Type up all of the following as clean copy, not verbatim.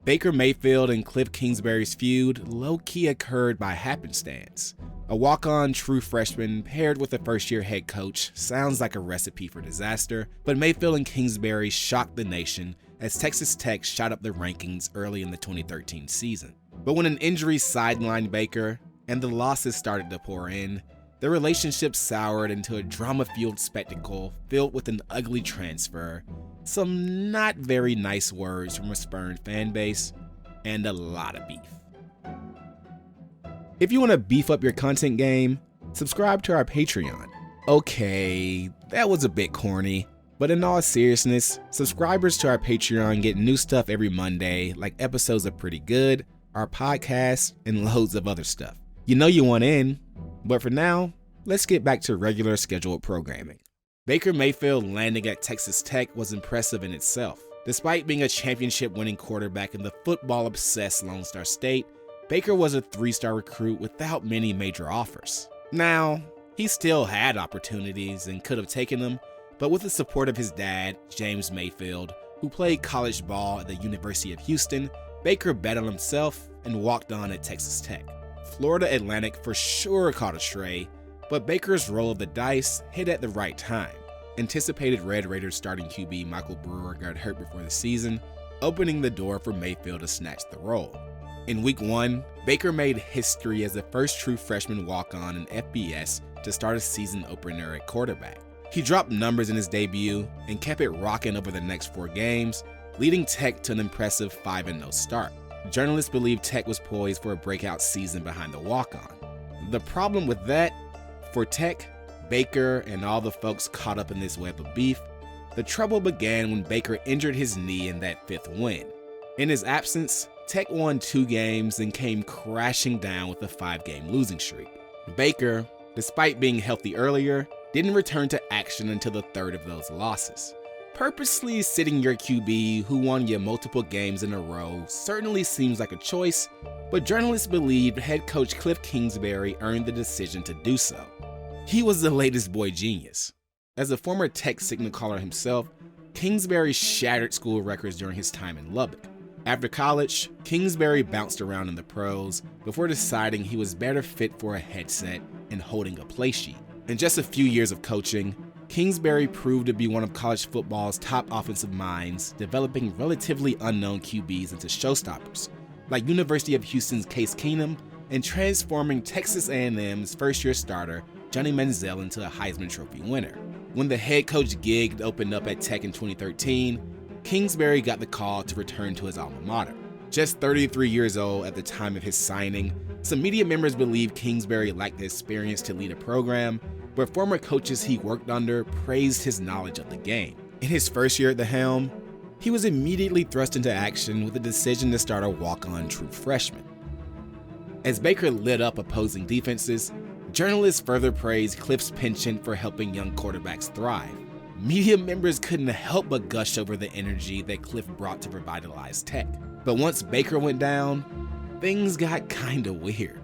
Baker Mayfield and Kliff Kingsbury's feud low-key occurred by happenstance. A walk-on true freshman paired with a first-year head coach sounds like a recipe for disaster, but Mayfield and Kingsbury shocked the nation as Texas Tech shot up the rankings early in the 2013 season. But when an injury sidelined Baker and the losses started to pour in, the relationship soured into a drama-fueled spectacle filled with an ugly transfer, some not very nice words from a spurned fan base, and a lot of beef. If you want to beef up your content game, subscribe to our Patreon. Okay, that was a bit corny, but in all seriousness, subscribers to our Patreon get new stuff every Monday, like episodes of Pretty Good, our podcast, and loads of other stuff. You know you want in, but for now, let's get back to regular scheduled programming. Baker Mayfield landing at Texas Tech was impressive in itself. Despite being a championship-winning quarterback in the football-obsessed Lone Star State, Baker was a 3-star recruit without many major offers. Now, he still had opportunities and could have taken them, but with the support of his dad, James Mayfield, who played college ball at the University of Houston, Baker bet on himself and walked on at Texas Tech. Florida Atlantic for sure caught a stray, but Baker's roll of the dice hit at the right time. Anticipated Red Raiders starting QB Michael Brewer got hurt before the season, opening the door for Mayfield to snatch the role. In Week 1, Baker made history as the first true freshman walk-on in FBS to start a season opener at quarterback. He dropped numbers in his debut and kept it rocking over the next 4 games, leading Tech to an impressive 5-0 start. Journalists believe Tech was poised for a breakout season behind the walk-on. The problem with that, for Tech, Baker, and all the folks caught up in this web of beef, the trouble began when Baker injured his knee in that 5th win. In his absence, Tech won 2 games and came crashing down with a 5-game losing streak. Baker, despite being healthy earlier, didn't return to action until the 3rd of those losses. Purposely sitting your QB who won you multiple games in a row certainly seems like a choice, but journalists believed head coach Kliff Kingsbury earned the decision to do so. He was the latest boy genius. As a former Tech signal caller himself, Kingsbury shattered school records during his time in Lubbock. After college, Kingsbury bounced around in the pros before deciding he was better fit for a headset and holding a play sheet. In just a few years of coaching, Kingsbury proved to be one of college football's top offensive minds, developing relatively unknown QBs into showstoppers, like University of Houston's Case Keenum, and transforming Texas A&M's first-year starter, Johnny Manziel, into a Heisman Trophy winner. When the head coach gig opened up at Tech in 2013, Kingsbury got the call to return to his alma mater. Just 33 years old at the time of his signing, some media members believe Kingsbury lacked the experience to lead a program, but former coaches he worked under praised his knowledge of the game. In his first year at the helm, he was immediately thrust into action with the decision to start a walk-on true freshman. As Baker lit up opposing defenses, journalists further praised Kliff's penchant for helping young quarterbacks thrive. Media members couldn't help but gush over the energy that Kliff brought to revitalize Tech. But once Baker went down, things got kinda weird.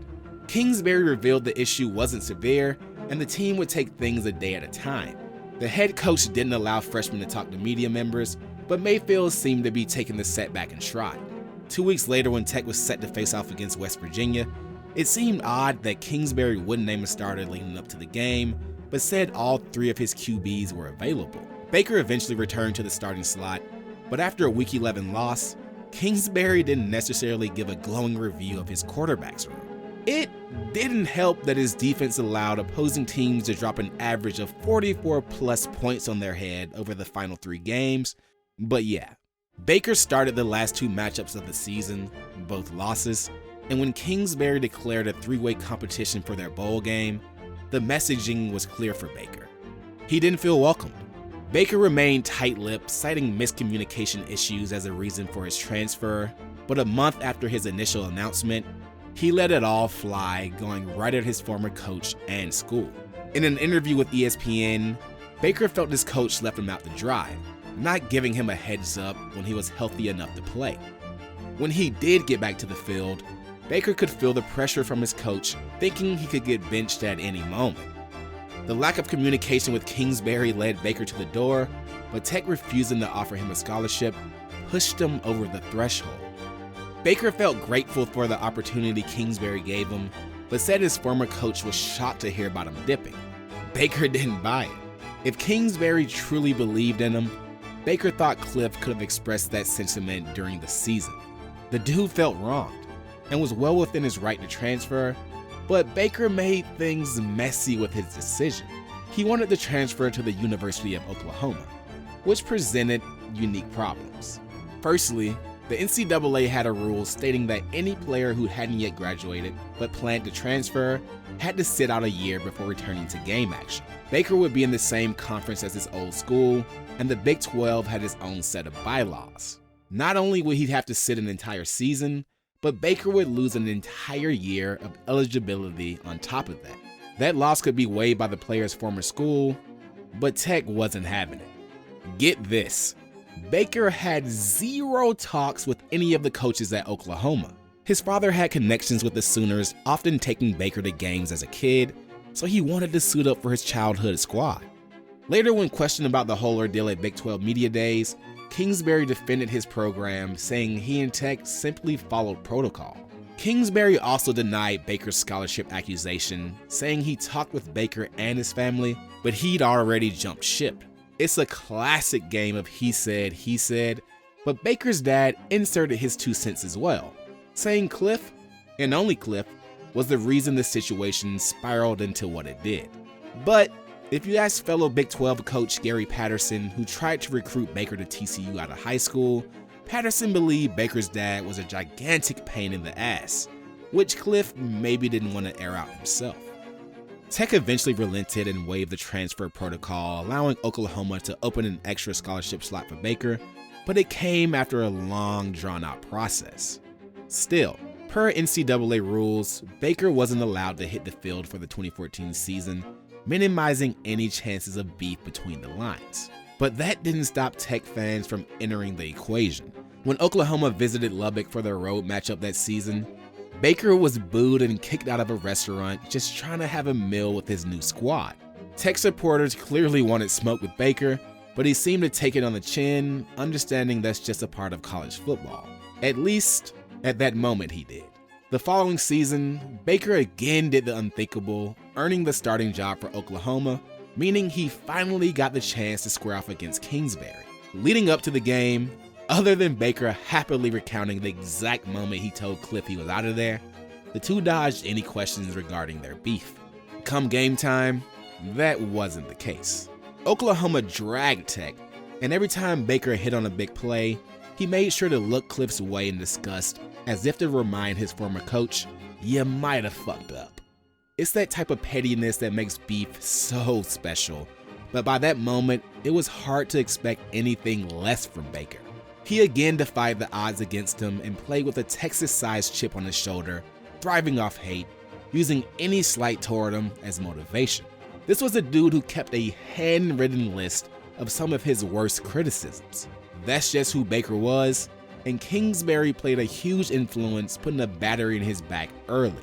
Kingsbury revealed the issue wasn't severe, and the team would take things a day at a time. The head coach didn't allow freshmen to talk to media members, but Mayfield seemed to be taking the setback in stride. 2 weeks later, when Tech was set to face off against West Virginia, it seemed odd that Kingsbury wouldn't name a starter leading up to the game, but said all 3 of his QBs were available. Baker eventually returned to the starting slot, but after a Week 11 loss, Kingsbury didn't necessarily give a glowing review of his quarterback's room. It didn't help that his defense allowed opposing teams to drop an average of 44+ points on their head over the final 3 games, but yeah. Baker started the last 2 matchups of the season, both losses, and when Kingsbury declared a 3-way competition for their bowl game, the messaging was clear for Baker. He didn't feel welcomed. Baker remained tight-lipped, citing miscommunication issues as a reason for his transfer, but a month after his initial announcement, he let it all fly, going right at his former coach and school. In an interview with ESPN, Baker felt his coach left him out to dry, not giving him a heads up when he was healthy enough to play. When he did get back to the field, Baker could feel the pressure from his coach, thinking he could get benched at any moment. The lack of communication with Kingsbury led Baker to the door, but Tech refusing to offer him a scholarship pushed him over the threshold. Baker felt grateful for the opportunity Kingsbury gave him, but said his former coach was shocked to hear about him dipping. Baker didn't buy it. If Kingsbury truly believed in him, Baker thought Kliff could have expressed that sentiment during the season. The dude felt wronged and was well within his right to transfer, but Baker made things messy with his decision. He wanted to transfer to the University of Oklahoma, which presented unique problems. Firstly, the NCAA had a rule stating that any player who hadn't yet graduated but planned to transfer had to sit out a year before returning to game action. Baker would be in the same conference as his old school, and the Big 12 had its own set of bylaws. Not only would he have to sit an entire season, but Baker would lose an entire year of eligibility on top of that. That loss could be waived by the player's former school, but Tech wasn't having it. Get this, Baker had zero talks with any of the coaches at Oklahoma. His father had connections with the Sooners, often taking Baker to games as a kid, so he wanted to suit up for his childhood squad. Later, when questioned about the whole ordeal at Big 12 Media Days, Kingsbury defended his program, saying he and Tech simply followed protocol. Kingsbury also denied Baker's scholarship accusation, saying he talked with Baker and his family, but he'd already jumped ship. It's a classic game of he said, but Baker's dad inserted his 2 cents as well, saying Kliff, and only Kliff, was the reason the situation spiraled into what it did. But if you ask fellow Big 12 coach Gary Patterson, who tried to recruit Baker to TCU out of high school, Patterson believed Baker's dad was a gigantic pain in the ass, which Kliff maybe didn't want to air out himself. Tech eventually relented and waived the transfer protocol, allowing Oklahoma to open an extra scholarship slot for Baker, but it came after a long, drawn-out process. Still, per NCAA rules, Baker wasn't allowed to hit the field for the 2014 season, minimizing any chances of beef between the lines. But that didn't stop Tech fans from entering the equation. When Oklahoma visited Lubbock for their road matchup that season, Baker was booed and kicked out of a restaurant just trying to have a meal with his new squad. Tech supporters clearly wanted smoke with Baker, but he seemed to take it on the chin, understanding that's just a part of college football. At least, at that moment he did. The following season, Baker again did the unthinkable, earning the starting job for Oklahoma, meaning he finally got the chance to square off against Kingsbury. Leading up to the game, other than Baker happily recounting the exact moment he told Kliff he was out of there, the two dodged any questions regarding their beef. Come game time, that wasn't the case. Oklahoma dragged Tech, and every time Baker hit on a big play, he made sure to look Kliff's way in disgust, as if to remind his former coach, "You might have fucked up." It's that type of pettiness that makes beef so special, but by that moment, it was hard to expect anything less from Baker. He again defied the odds against him and played with a Texas-sized chip on his shoulder, thriving off hate, using any slight toward him as motivation. This was a dude who kept a handwritten list of some of his worst criticisms. That's just who Baker was, and Kingsbury played a huge influence, putting a battery in his back early.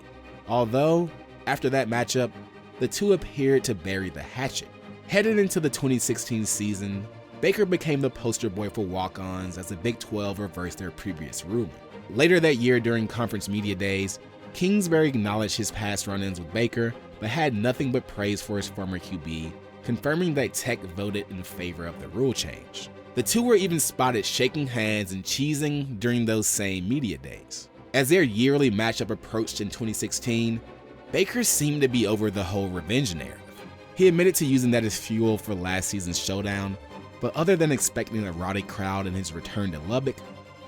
Although, after that matchup, the two appeared to bury the hatchet. Headed into the 2016 season, Baker became the poster boy for walk-ons as the Big 12 reversed their previous ruling. Later that year during conference media days, Kingsbury acknowledged his past run-ins with Baker, but had nothing but praise for his former QB, confirming that Tech voted in favor of the rule change. The two were even spotted shaking hands and cheesing during those same media days. As their yearly matchup approached in 2016, Baker seemed to be over the whole revenge narrative. He admitted to using that as fuel for last season's showdown, but other than expecting a rowdy crowd in his return to Lubbock,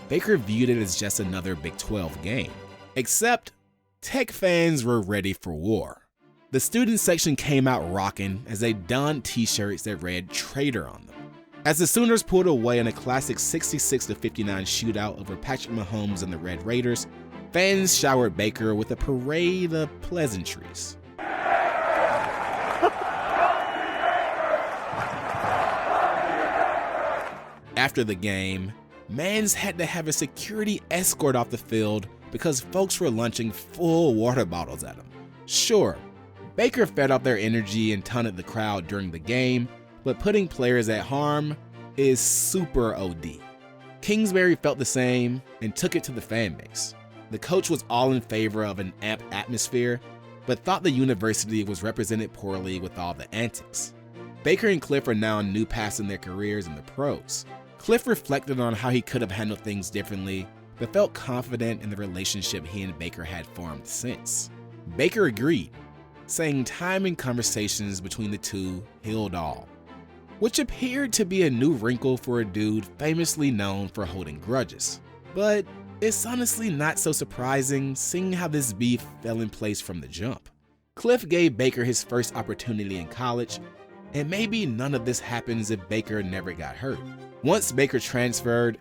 Baker viewed it as just another Big 12 game. Except, Tech fans were ready for war. The student section came out rocking as they donned t-shirts that read "Traitor" on them. As the Sooners pulled away in a classic 66-59 shootout over Patrick Mahomes and the Red Raiders, fans showered Baker with a parade of pleasantries. After the game, Mans had to have a security escort off the field because folks were launching full water bottles at him. Sure, Baker fed off their energy and taunted the crowd during the game, but putting players at harm is super OD. Kingsbury felt the same and took it to the fan base. The coach was all in favor of an amped atmosphere, but thought the university was represented poorly with all the antics. Baker and Kliff are now new paths in their careers in the pros. Kliff reflected on how he could have handled things differently, but felt confident in the relationship he and Baker had formed since. Baker agreed, saying time and conversations between the two healed all, which appeared to be a new wrinkle for a dude famously known for holding grudges. But it's honestly not so surprising, seeing how this beef fell in place from the jump. Kliff gave Baker his first opportunity in college, and maybe none of this happens if Baker never got hurt. Once Baker transferred,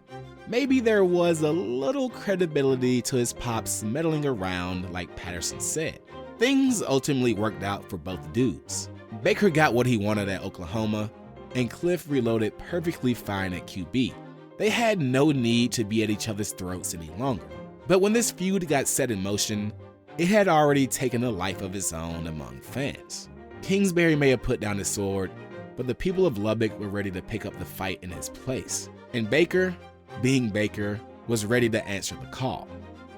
maybe there was a little credibility to his pops meddling around like Patterson said. Things ultimately worked out for both dudes. Baker got what he wanted at Oklahoma, and Kliff reloaded perfectly fine at QB. They had no need to be at each other's throats any longer. But when this feud got set in motion, it had already taken a life of its own among fans. Kingsbury may have put down his sword, but the people of Lubbock were ready to pick up the fight in his place. And Baker, being Baker, was ready to answer the call.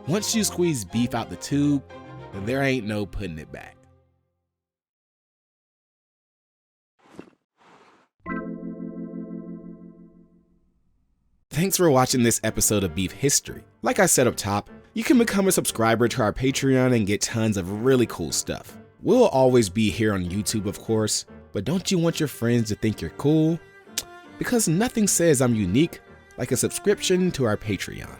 Once you squeeze beef out the tube, there ain't no putting it back. Thanks for watching this episode of Beef History. Like I said up top, you can become a subscriber to our Patreon and get tons of really cool stuff. We'll always be here on YouTube, of course, but don't you want your friends to think you're cool? Because nothing says I'm unique like a subscription to our Patreon.